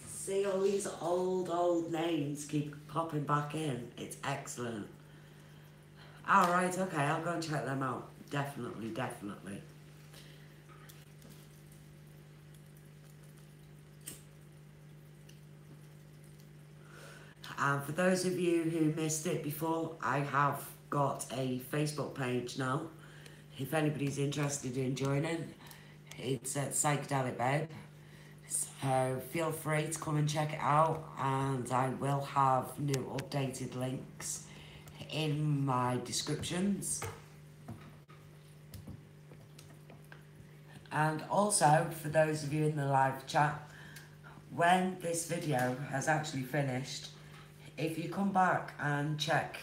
A: See, all these old names keep popping back in. It's excellent. Alright, okay, I'll go and check them out. Definitely. And for those of you who missed it before, I have got a Facebook page now. If anybody's interested in joining, it's at PsychedelicBabe. So feel free to come and check it out, and I will have new updated links in my descriptions. And also, for those of you in the live chat, when this video has actually finished, if you come back and check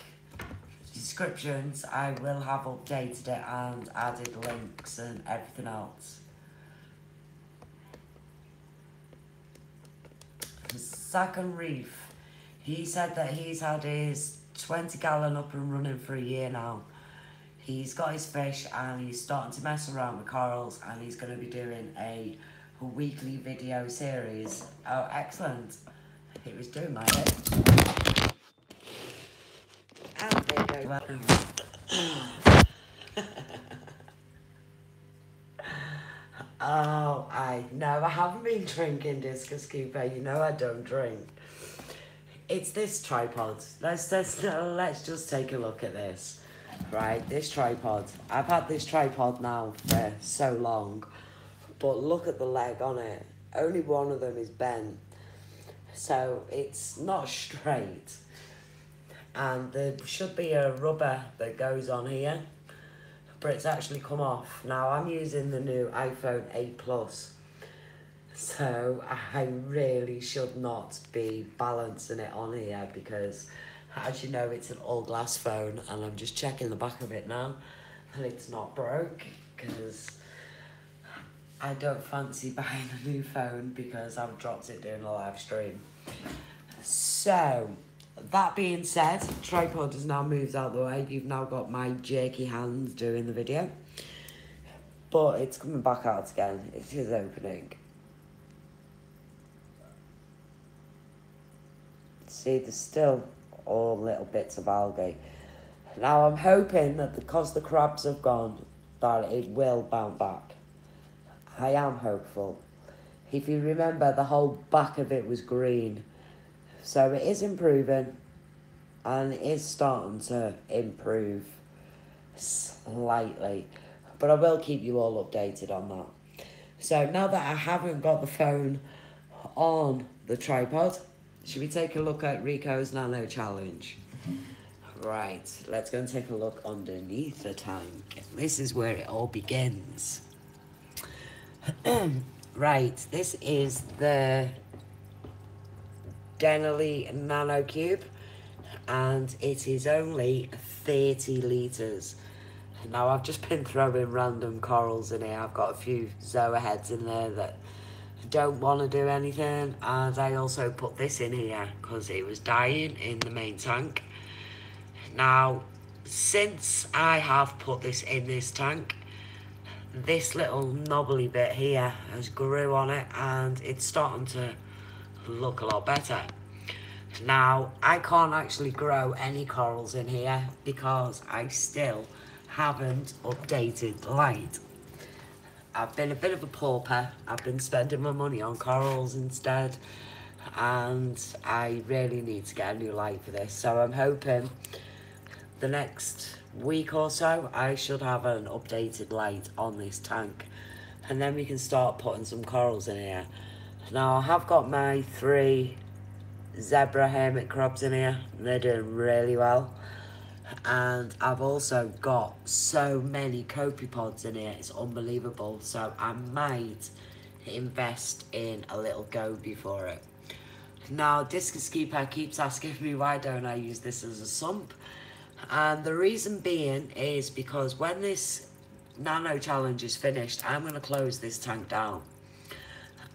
A: descriptions I will have updated it and added links and everything else. Zach and Reef, he said that he's had his 20 gallon up and running for a year now. He's got his fish and he's starting to mess around with corals, and he's going to be doing a weekly video series. Oh, excellent. It was doing my head. And there you go. Oh, I haven't been drinking Discus Cooper. You know I don't drink. It's this tripod. Let's just take a look at this. Right, this tripod. I've had this tripod now for so long, but look at the leg on it. Only one of them is bent, so it's not straight. And there should be a rubber that goes on here, but it's actually come off. Now I'm using the new iPhone 8 Plus, so I really should not be balancing it on here because, as you know, it's an all glass phone, and I'm just checking the back of it now and it's not broke, because I don't fancy buying a new phone because I've dropped it doing a live stream. So that being said, tripod has now moved out of the way. You've now got my jerky hands doing the video, but it's coming back out again. It is opening. See, there's still all little bits of algae. Now I'm hoping that because the crabs have gone, that it will bounce back. I am hopeful. If you remember, the whole back of it was green. So it is improving, and it is starting to improve slightly. But I will keep you all updated on that. So now that I haven't got the phone on the tripod, should we take a look at Rico's Nano Challenge? Right, let's go and take a look underneath the tank. This is where it all begins. Right, this is the Denali Nano Cube, and it is only 30 litres. Now I've just been throwing random corals in here. I've got a few Zoa heads in there that don't want to do anything, and I also put this in here because it was dying in the main tank. Now, since I have put this in this tank, this little knobbly bit here has grew on it, and it's starting to look a lot better. Now, I can't actually grow any corals in here because I still haven't updated the light. I've been a bit of a pauper. I've been spending my money on corals instead, and I really need to get a new light for this. So I'm hoping the next week or so I should have an updated light on this tank, and then we can start putting some corals in here. Now I have got my 3 zebra hermit crabs in here. They're doing really well. And I've also got so many copepods in here, it's unbelievable. So I might invest in a little goby for it. Now Discus Keeper keeps asking me why don't I use this as a sump, and the reason being is because when this nano challenge is finished, I'm going to close this tank down,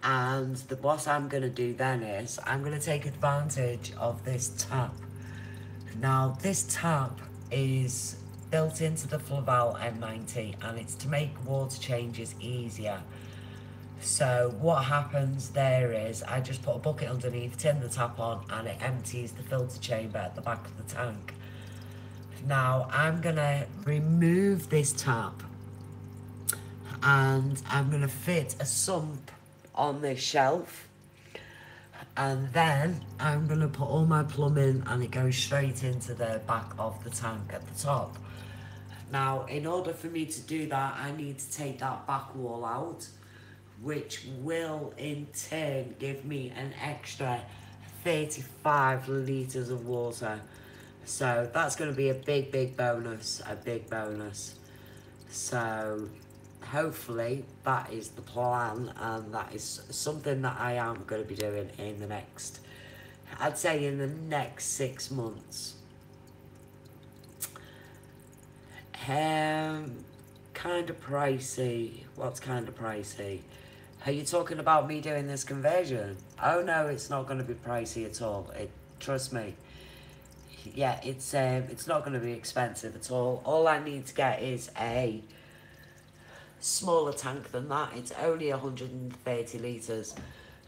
A: and what I'm going to do then is I'm going to take advantage of this tap. Now this tap is built into the Flaval M90, and it's to make water changes easier. So what happens there is I just put a bucket underneath, turn the tap on, and it empties the filter chamber at the back of the tank. Now I'm gonna remove this tap, and I'm gonna fit a sump on this shelf, and then I'm going to put all my plumbing, and it goes straight into the back of the tank at the top. Now, in order for me to do that, I need to take that back wall out, which will in turn give me an extra 35 litres of water. So that's going to be a big bonus, a big bonus. So hopefully that is the plan, and that is something that I am going to be doing in the next, I'd say in the next 6 months. Kind of pricey. What's kind of pricey? Are you talking about me doing this conversion? Oh no, it's not going to be pricey at all. Trust me. Yeah, it's not going to be expensive at all. All I need to get is a smaller tank than that. It's only 130 litres.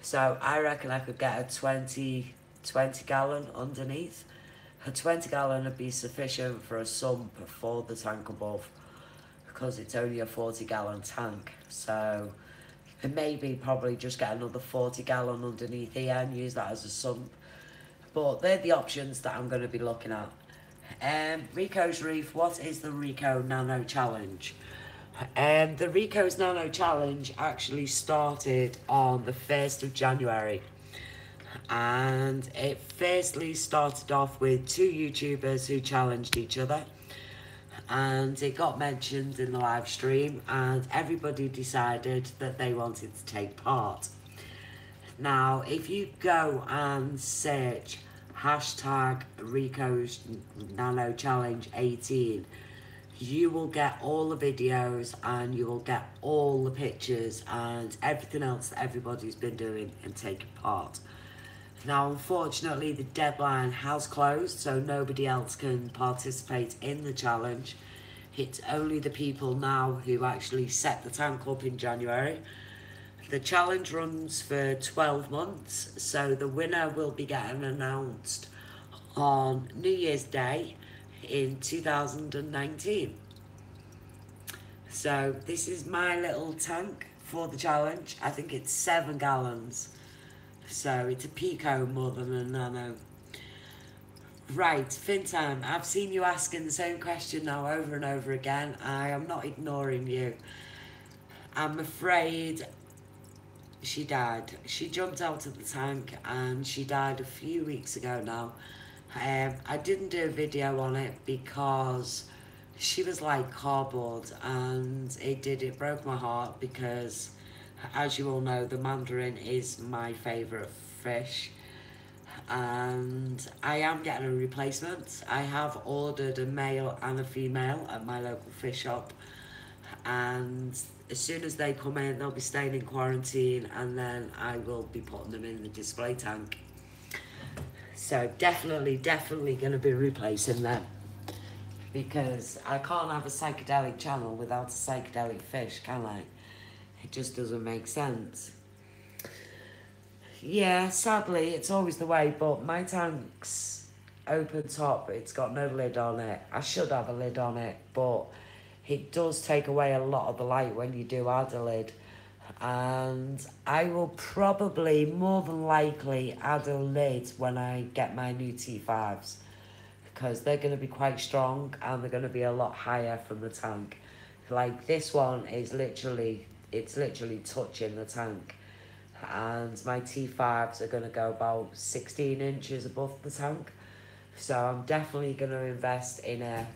A: So I reckon I could get a 20 gallon underneath. A 20 gallon would be sufficient for a sump for the tank above, because it's only a 40 gallon tank. So maybe probably just get another 40 gallon underneath here and use that as a sump. But they're the options that I'm going to be looking at. Rico's Reef, what is the Rico Nano Challenge? The Rico's Nano Challenge actually started on the 1st of January. And it firstly started off with 2 YouTubers who challenged each other. And it got mentioned in the live stream, and everybody decided that they wanted to take part. Now, if you go and search hashtag Rico's Nano Challenge 18, you will get all the videos and you will get all the pictures and everything else that everybody's been doing and taking part. Now, unfortunately, the deadline has closed, so nobody else can participate in the challenge. It's only the people now who actually set the tank up in January. The challenge runs for 12 months, so the winner will be getting announced on New Year's Day in 2019. So this is my little tank for the challenge. I think it's 7 gallons. So it's a Pico more than a Nano. Right, fin time. I've seen you asking the same question now over and over again. I am not ignoring you. I'm afraid she died. She jumped out of the tank and she died a few weeks ago now. I didn't do a video on it because she was like cardboard, and it broke my heart because, as you all know, the mandarin is my favourite fish, and I am getting a replacement. I have ordered a male and a female at my local fish shop, and as soon as they come in, they'll be staying in quarantine, and then I will be putting them in the display tank. So definitely going to be replacing them, because I can't have a psychedelic channel without a psychedelic fish, can I? It just doesn't make sense. Yeah, sadly, it's always the way, but my tank's open top. It's got no lid on it. I should have a lid on it, but it does take away a lot of the light when you do add a lid. And I will probably, more than likely, add a lid when I get my new T5s, because they're going to be quite strong and they're going to be a lot higher from the tank. Like this one is literally touching the tank, and my T5s are going to go about 16 inches above the tank. So I'm definitely going to invest in a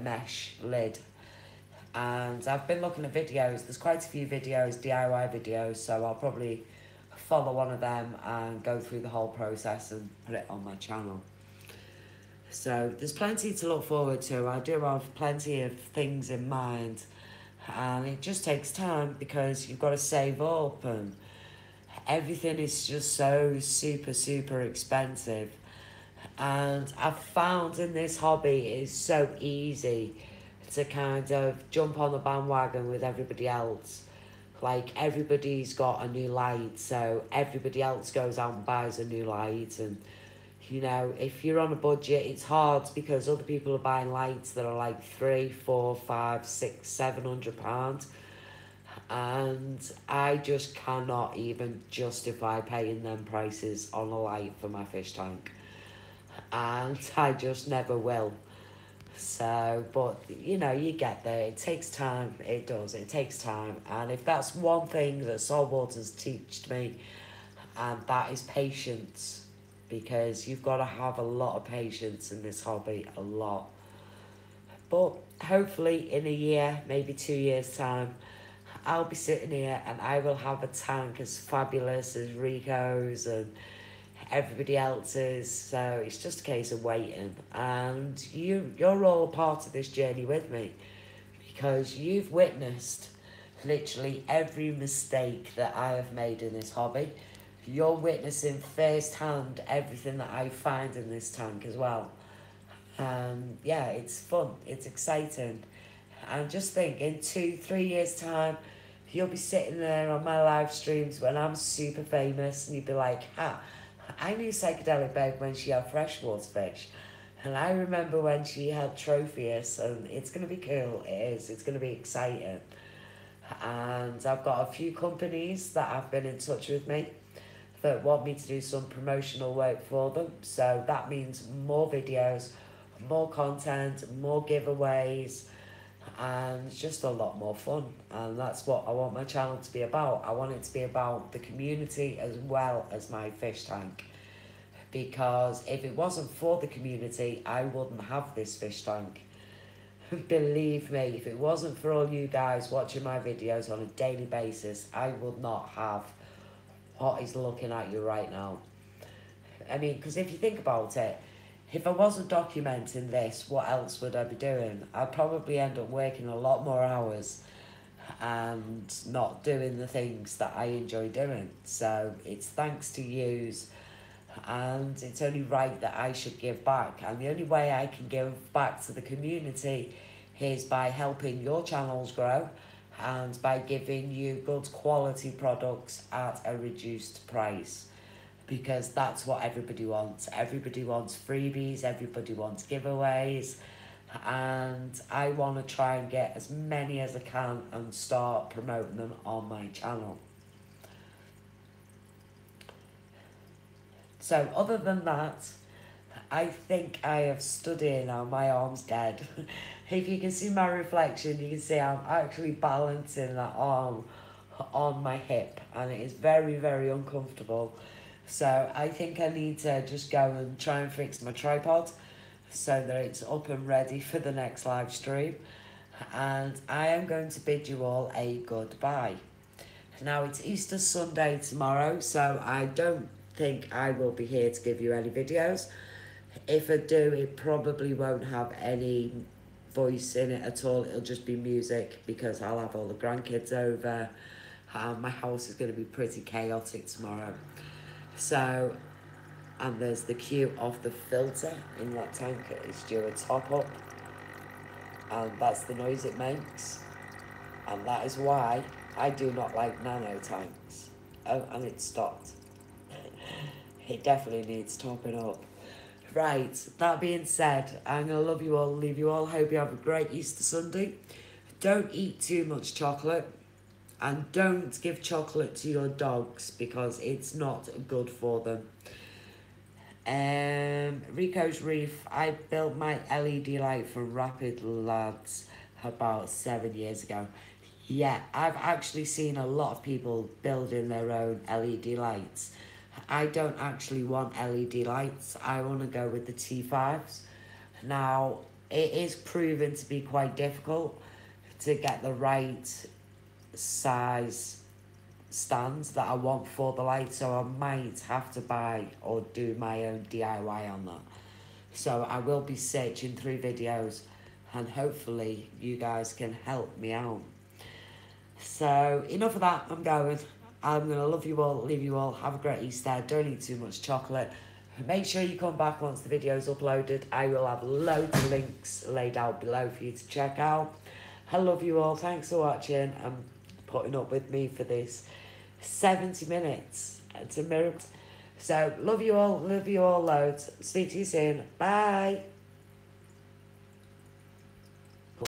A: mesh lid. And I've been looking at videos. There's quite a few videos, DIY videos, so I'll probably follow one of them and go through the whole process and put it on my channel. So there's plenty to look forward to. I do have plenty of things in mind, and it just takes time because you've got to save up, and everything is just so super expensive. And I've found in this hobby it's so easy to kind of jump on the bandwagon with everybody else. Like, everybody's got a new light, so everybody else goes out and buys a new light. And you know, if you're on a budget, it's hard because other people are buying lights that are like £300, £400, £500, £600, £700, and I just cannot even justify paying them prices on a light for my fish tank, and I just never will. So, but you know, you get there. It takes time. It does. It takes time. And if that's one thing that saltwater's taught me, and that is patience, because you've got to have a lot of patience in this hobby, a lot. But hopefully in a year, maybe 2 years time, I'll be sitting here and I will have a tank as fabulous as Rico's, and everybody else's, so it's just a case of waiting. And you're all part of this journey with me, because you've witnessed literally every mistake that I have made in this hobby. You're witnessing firsthand everything that I find in this tank as well. Yeah, it's fun, it's exciting. And just think, in 2-3 years time, you'll be sitting there on my live streams when I'm super famous, and you'll be like, I knew Psychedelic Babe when she had freshwater fish. And I remember when she had Tropheus, and it's going to be cool, it is, it's going to be exciting. And I've got a few companies that have been in touch with me that want me to do some promotional work for them. So that means more videos, more content, more giveaways, and just a lot more fun. And that's what I want my channel to be about. I want it to be about the community as well as my fish tank. Because if it wasn't for the community, I wouldn't have this fish tank. Believe me, if it wasn't for all you guys watching my videos on a daily basis, I would not have what is looking at you right now. I mean, because if you think about it, if I wasn't documenting this, what else would I be doing? I'd probably end up working a lot more hours and not doing the things that I enjoy doing. So it's thanks to yous, and it's only right that I should give back. And the only way I can give back to the community is by helping your channels grow and by giving you good quality products at a reduced price. Because that's what everybody wants. Everybody wants freebies, everybody wants giveaways, and I want to try and get as many as I can and start promoting them on my channel. So other than that, I think I have stood here now, my arm's dead. If you can see my reflection, you can see I'm actually balancing that arm on my hip, and it is very, very uncomfortable. So I think I need to just go and try and fix my tripod so that it's up and ready for the next live stream. And I am going to bid you all a goodbye. Now it's Easter Sunday tomorrow, so I don't think I will be here to give you any videos. If I do, it probably won't have any voice in it at all. It'll just be music, because I'll have all the grandkids over. My house is going to be pretty chaotic tomorrow. So, and there's the cue of the filter in that tank. It's due a top up, and that's the noise it makes, and that is why I do not like nano tanks. Oh, and it stopped. It definitely needs topping up. Right, that being said, I'm going to love you all, leave you all. Hope you have a great Easter Sunday. Don't eat too much chocolate. And don't give chocolate to your dogs, because it's not good for them. Rico's Reef, I built my LED light for Rapid Lads about 7 years ago. Yeah, I've actually seen a lot of people building their own LED lights. I don't actually want LED lights. I want to go with the T5s. Now, it is proven to be quite difficult to get the right size stands that I want for the light, so I might have to buy or do my own DIY on that. So I will be searching through videos, and hopefully you guys can help me out. So enough of that, I'm going. I'm going to love you all, leave you all, have a great Easter, don't eat too much chocolate. Make sure you come back once the video is uploaded. I will have loads of links laid out below for you to check out. I love you all, thanks for watching and putting up with me for this 70 minutes. It's a miracle. So love you all loads. Speak to you soon. Bye.